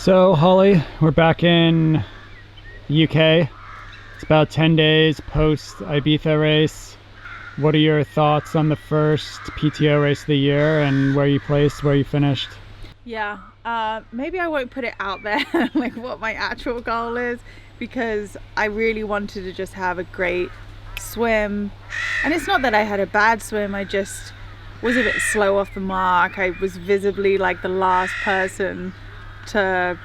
So Holly, we're back in the UK. It's about 10 days post Ibiza race. What are your thoughts on the first PTO race of the year and where you placed, where you finished? Yeah, maybe I won't put it out there like what my actual goal is, because I really wanted to just have a great swim. And it's not that I had a bad swim, I just was a bit slow off the mark. I was visibly like the last person to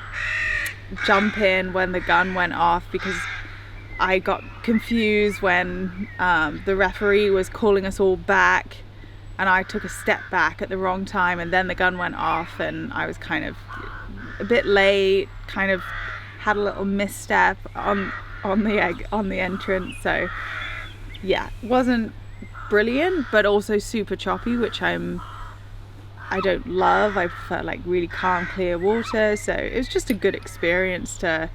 jump in when the gun went off, because I got confused when the referee was calling us all back and I took a step back at the wrong time, and then the gun went off and I was kind of a bit late, kind of had a little misstep on the entrance. So yeah, it wasn't brilliant, but also super choppy, which I don't love. I prefer like really calm, clear water. So it was just a good experience to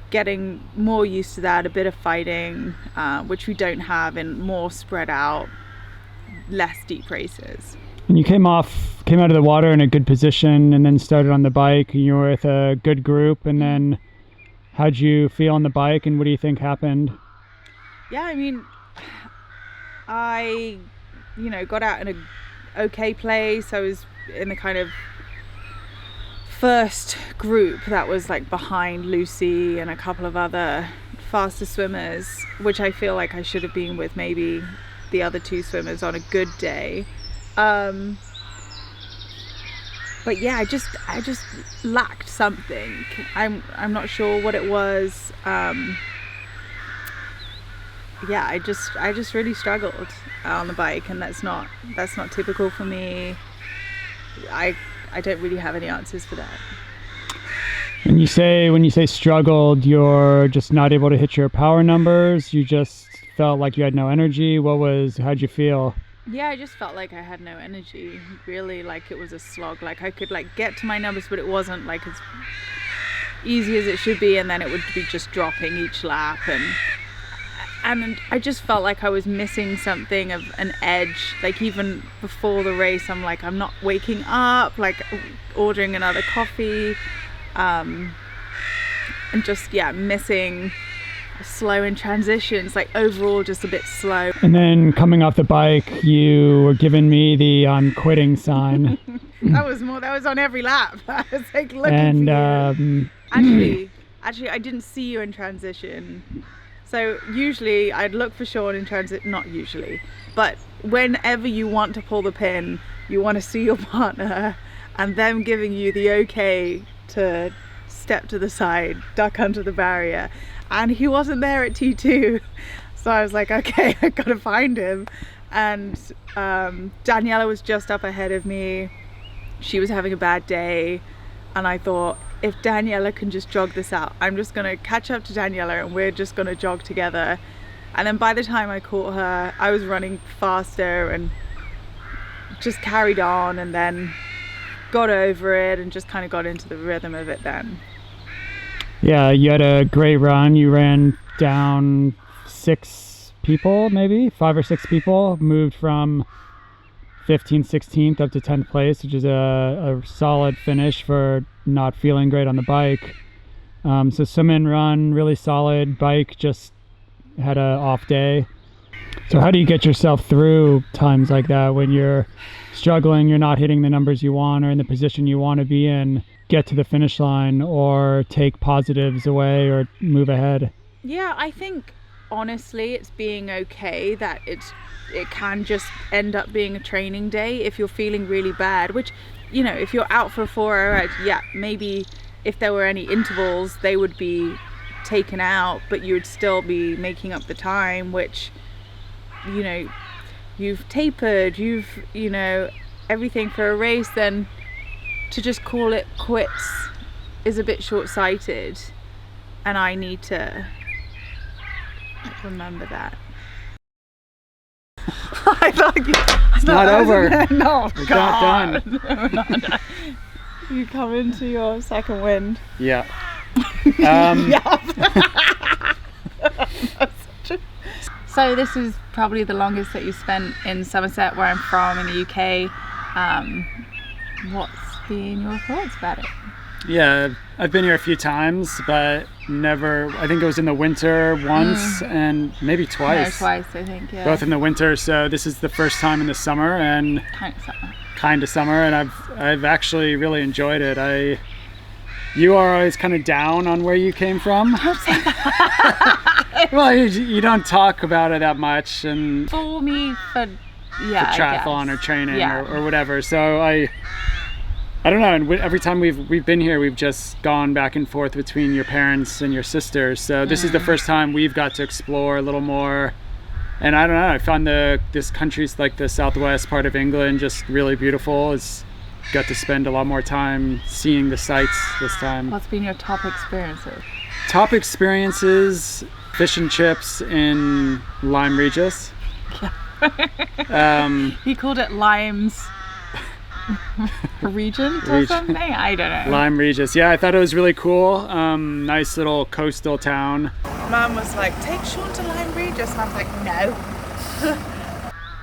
getting more used to that, a bit of fighting, which we don't have in more spread out, less deep races. And you came out of the water in a good position and then started on the bike, and you were with a good group. And then how'd you feel on the bike and what do you think happened? Yeah, I mean, I got out in a okay place. I was in the kind of first group that was like behind Lucy and a couple of other faster swimmers, which I feel like I should have been with maybe the other two swimmers on a good day. But yeah, I just lacked something. I'm not sure what it was. Yeah, I just really struggled on the bike, and that's not typical for me. I don't really have any answers for that. When you say struggled, you're just not able to hit your power numbers? You just felt like you had no energy? How'd you feel? Yeah, I just felt like I had no energy, really. Like it was a slog. Like I could like get to my numbers, but it wasn't like as easy as it should be, and then it would be just dropping each lap, and I just felt like I was missing something of an edge. Like even before the race, I'm like, I'm not waking up, like ordering another coffee, and just, yeah, missing slow in transitions, like overall just a bit slow. And then coming off the bike, you were giving me the I'm quitting sign. That was on every lap. I was like looking for you. Actually, I didn't see you in transition. So usually I'd look for Sean in transit, not usually, but whenever you want to pull the pin, you want to see your partner and them giving you the okay to step to the side, duck under the barrier. And he wasn't there at T2. So I was like, okay, I gotta find him. And Daniela was just up ahead of me. She was having a bad day. And I thought, if Daniela can just jog this out, I'm just gonna catch up to Daniela and we're just gonna jog together. And then by the time I caught her, I was running faster and just carried on, and then got over it and just kind of got into the rhythm of it then. Yeah, you had a great run. You ran down 6 people, maybe 5 or 6 people, moved from 15th, 16th up to 10th place, which is a solid finish for not feeling great on the bike. So swim and run, really solid. Bike just had a off day. So how do you get yourself through times like that when you're struggling, you're not hitting the numbers you want or in the position you want to be in, get to the finish line or take positives away or move ahead? Yeah, I think honestly it's being okay that it can just end up being a training day if you're feeling really bad, which, you know, if you're out for a 4-hour ride, yeah, maybe if there were any intervals they would be taken out, but you would still be making up the time, which, you know, you've tapered, you know, everything for a race. Then to just call it quits is a bit short-sighted, and I need to remember that. I thought it's not over. No, we're God. not done. No, we're not done. You come into your second wind. Yeah. So this is probably the longest that you spent in Somerset, where I'm from, in the UK. What's been your thoughts about it? Yeah, I've been here a few times, but never, I think it was in the winter once and maybe twice. No, twice, I think, yeah. Both in the winter, so this is the first time in the summer and kind of summer, and I've actually really enjoyed it. You are always kind of down on where you came from. Don't say that. Well, you don't talk about it that much, and For me, for triathlon or training or whatever. So I don't know, and every time we've been here, we've just gone back and forth between your parents and your sisters. So this is the first time we've got to explore a little more. And I don't know, I found this country's like the southwest part of England just really beautiful. It's got to spend a lot more time seeing the sights this time. What's been your top experiences? Top experiences, fish and chips in Lyme Regis. Yeah. He called it Limes Regent or something? I don't know. Lyme Regis. Yeah, I thought it was really cool. Nice little coastal town. Mum was like, take Sean to Lyme Regis. And I was like, no.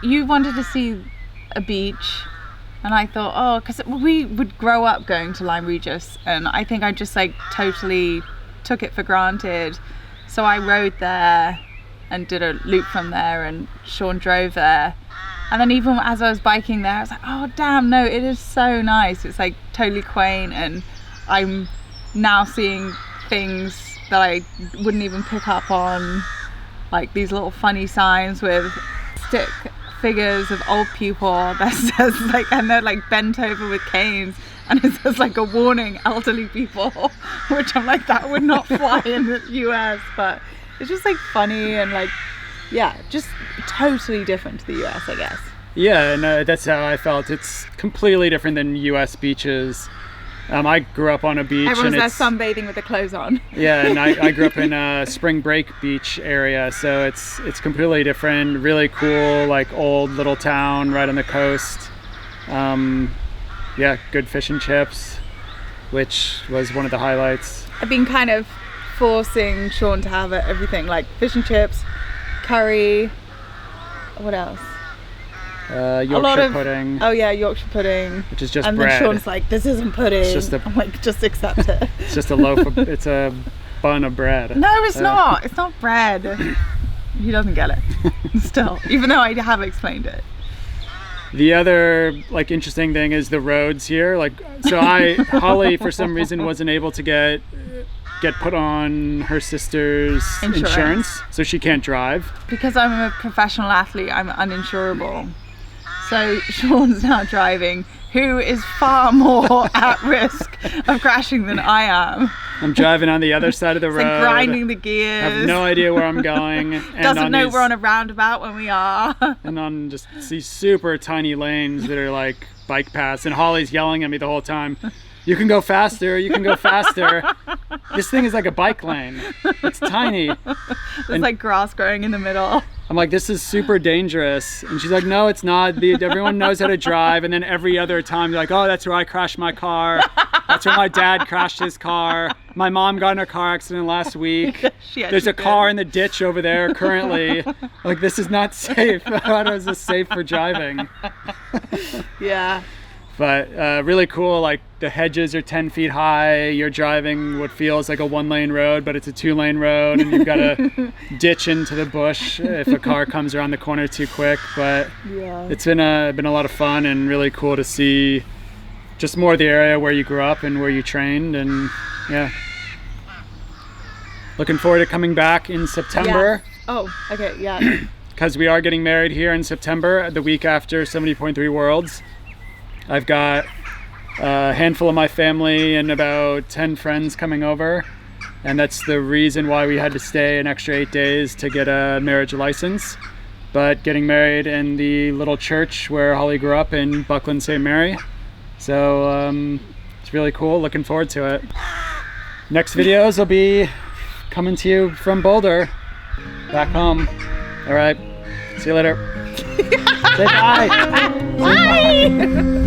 You wanted to see a beach, and I thought, oh, because we would grow up going to Lyme Regis, and I think I just like totally took it for granted. So I rode there and did a loop from there, and Sean drove there. And then even as I was biking there, I was like, oh damn, no, it is so nice. It's like totally quaint, and I'm now seeing things that I wouldn't even pick up on, like these little funny signs with stick figures of old people that says like, and they're like bent over with canes, and it says like a warning, elderly people, which I'm like, that would not fly in the US, but it's just like funny and like, yeah, just totally different to the US, I guess. Yeah, and that's how I felt. It's completely different than US beaches. I grew up on a beach. Everyone's and there sunbathing with the clothes on. Yeah, and I grew up in a spring break beach area, so it's completely different. Really cool, like old little town right on the coast. Yeah, good fish and chips, which was one of the highlights. I've been kind of forcing Sean to have everything, like fish and chips, curry, what else? Yorkshire pudding. Oh yeah, Yorkshire pudding. Which is just and bread. And then Sean's like, this isn't pudding. I'm like, just accept it. It's just a loaf of, it's a bun of bread. No, it's not. It's not bread. He doesn't get it. Still, even though I have explained it. The other like interesting thing is the roads here. Like, so Holly for some reason wasn't able to get put on her sister's insurance, so she can't drive. Because I'm a professional athlete, I'm uninsurable. So Sean's now driving, who is far more at risk of crashing than I am. I'm driving on the other side of the road. Like grinding the gears. I have no idea where I'm going. And doesn't know we're on a roundabout when we are. And on just these super tiny lanes that are like bike paths, and Holly's yelling at me the whole time. You can go faster, you can go faster. This thing is like a bike lane. It's tiny. There's like grass growing in the middle. I'm like, this is super dangerous. And she's like, no, it's not. Everyone knows how to drive. And then every other time, they're like, oh, that's where I crashed my car. That's where my dad crashed his car. My mom got in a car accident last week. There's a car in the ditch over there currently. Like, this is not safe. How is this safe for driving? Yeah. But really cool, like the hedges are 10 feet high. You're driving what feels like a 1-lane road, but it's a 2-lane road, and you've got to ditch into the bush if a car comes around the corner too quick. But yeah, it's been a lot of fun and really cool to see just more of the area where you grew up and where you trained, and yeah. Looking forward to coming back in September. Yeah. Oh, okay, yeah. Because we are getting married here in September, the week after 70.3 Worlds. I've got a handful of my family and about 10 friends coming over, and that's the reason why we had to stay an extra 8 days to get a marriage license. But getting married in the little church where Holly grew up in Buckland St. Mary, so it's really cool. Looking forward to it. Next videos will be coming to you from Boulder, back home. All right, see you later. Say bye. Bye.